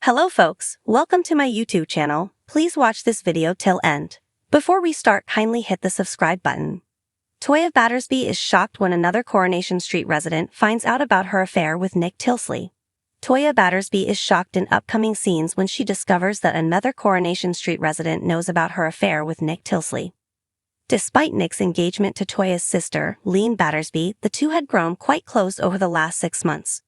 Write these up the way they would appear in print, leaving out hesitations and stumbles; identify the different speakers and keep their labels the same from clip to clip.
Speaker 1: Hello folks, welcome to my YouTube channel. Please watch this video till end. Before we start, kindly hit the subscribe button. Toyah Battersby is shocked when another Coronation Street resident finds out about her affair with Nick Tilsley. Toyah Battersby is shocked in upcoming scenes when she discovers that another Coronation Street resident knows about her affair with Nick Tilsley. Despite Nick's engagement to Toyah's sister, Toyah Battersby, the two had grown quite close over the last 6 months.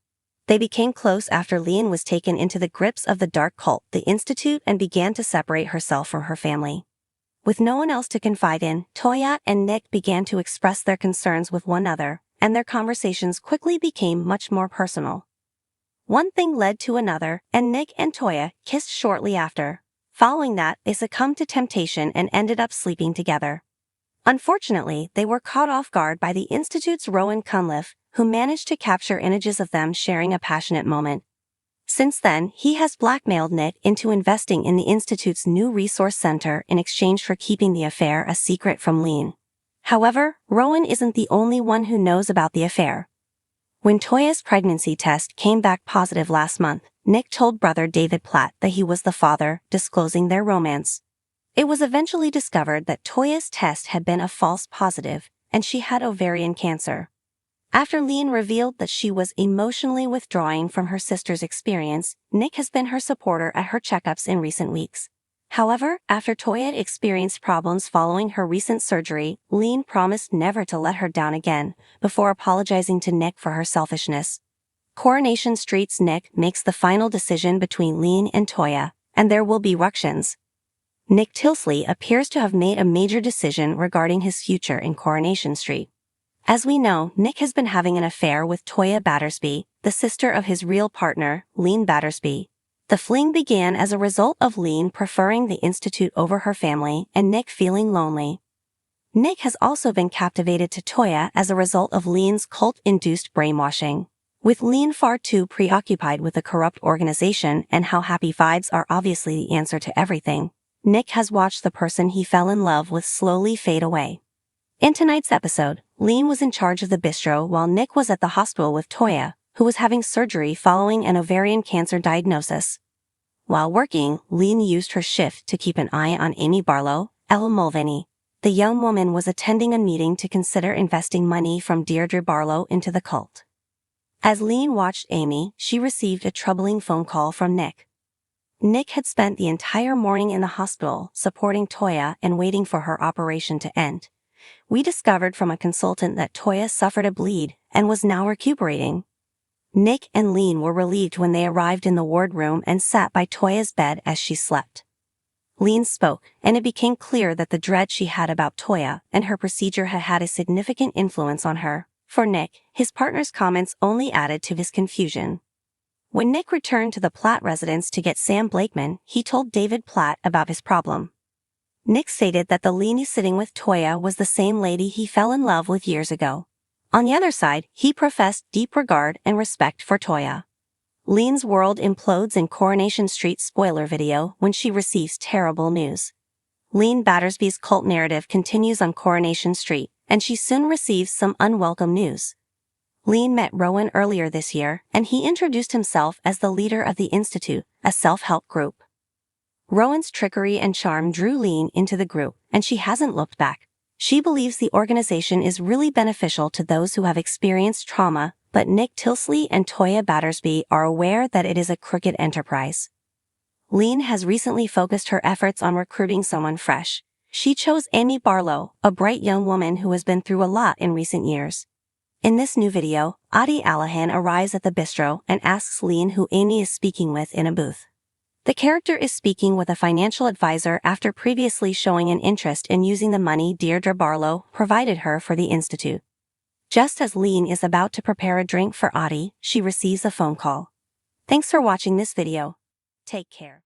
Speaker 1: They became close after Toyah was taken into the grips of the dark cult, the Institute, and began to separate herself from her family. With no one else to confide in, Toyah and Nick began to express their concerns with one another, and their conversations quickly became much more personal. One thing led to another, and Nick and Toyah kissed shortly after. Following that, they succumbed to temptation and ended up sleeping together. Unfortunately, they were caught off guard by the Institute's Rowan Cunliffe, who managed to capture images of them sharing a passionate moment. Since then, he has blackmailed Nick into investing in the Institute's new resource center in exchange for keeping the affair a secret from Toyah. However, Rowan isn't the only one who knows about the affair. When Toyah's pregnancy test came back positive last month, Nick told brother David Platt that he was the father, disclosing their romance. It was eventually discovered that Toyah's test had been a false positive, and she had ovarian cancer. After Toyah revealed that she was emotionally withdrawing from her sister's experience, Nick has been her supporter at her checkups in recent weeks. However, after Toyah experienced problems following her recent surgery, Toyah promised never to let her down again, before apologizing to Nick for her selfishness. Coronation Street's Nick makes the final decision between Toyah and Toyah, and there will be ructions. Nick Tilsley appears to have made a major decision regarding his future in Coronation Street. As we know, Nick has been having an affair with Toyah Battersby, the sister of his real partner, Toyah Battersby. The fling began as a result of Toyah preferring the Institute over her family and Nick feeling lonely. Nick has also been captivated to Toyah as a result of Toyah's cult-induced brainwashing. With Toyah far too preoccupied with a corrupt organization and how happy vibes are obviously the answer to everything, Nick has watched the person he fell in love with slowly fade away. In tonight's episode, Toyah was in charge of the bistro while Nick was at the hospital with Toyah, who was having surgery following an ovarian cancer diagnosis. While working, Toyah used her shift to keep an eye on Amy Barlow, Ella Mulvaney. The young woman was attending a meeting to consider investing money from Deirdre Barlow into the cult. As Toyah watched Amy, she received a troubling phone call from Nick. Nick had spent the entire morning in the hospital supporting Toyah and waiting for her operation to end. We discovered from a consultant that Toyah suffered a bleed and was now recuperating. Nick and Toyah were relieved when they arrived in the ward room and sat by Toyah's bed as she slept. Toyah spoke, and it became clear that the dread she had about Toyah and her procedure had had a significant influence on her. For Nick, his partner's comments only added to his confusion. When Nick returned to the Platt residence to get Sam Blakeman, he told David Platt about his problem. Nick stated that the Toyah sitting with Toyah was the same lady he fell in love with years ago. On the other side, he professed deep regard and respect for Toyah. Toyah's world implodes in Coronation Street spoiler video when she receives terrible news. Toyah Battersby's cult narrative continues on Coronation Street, and she soon receives some unwelcome news. Toyah met Rowan earlier this year, and he introduced himself as the leader of the Institute, a self-help group. Rowan's trickery and charm drew Toyah into the group, and she hasn't looked back. She believes the organization is really beneficial to those who have experienced trauma, but Nick Tilsley and Toyah Battersby are aware that it is a crooked enterprise. Toyah has recently focused her efforts on recruiting someone fresh. She chose Amy Barlow, a bright young woman who has been through a lot in recent years. In this new video, Adi Allahan arrives at the bistro and asks Toyah who Amy is speaking with in a booth. The character is speaking with a financial advisor after previously showing an interest in using the money Deirdre Barlow provided her for the Institute. Just as Toyah is about to prepare a drink for Adi, she receives a phone call. Thanks for watching this video. Take care.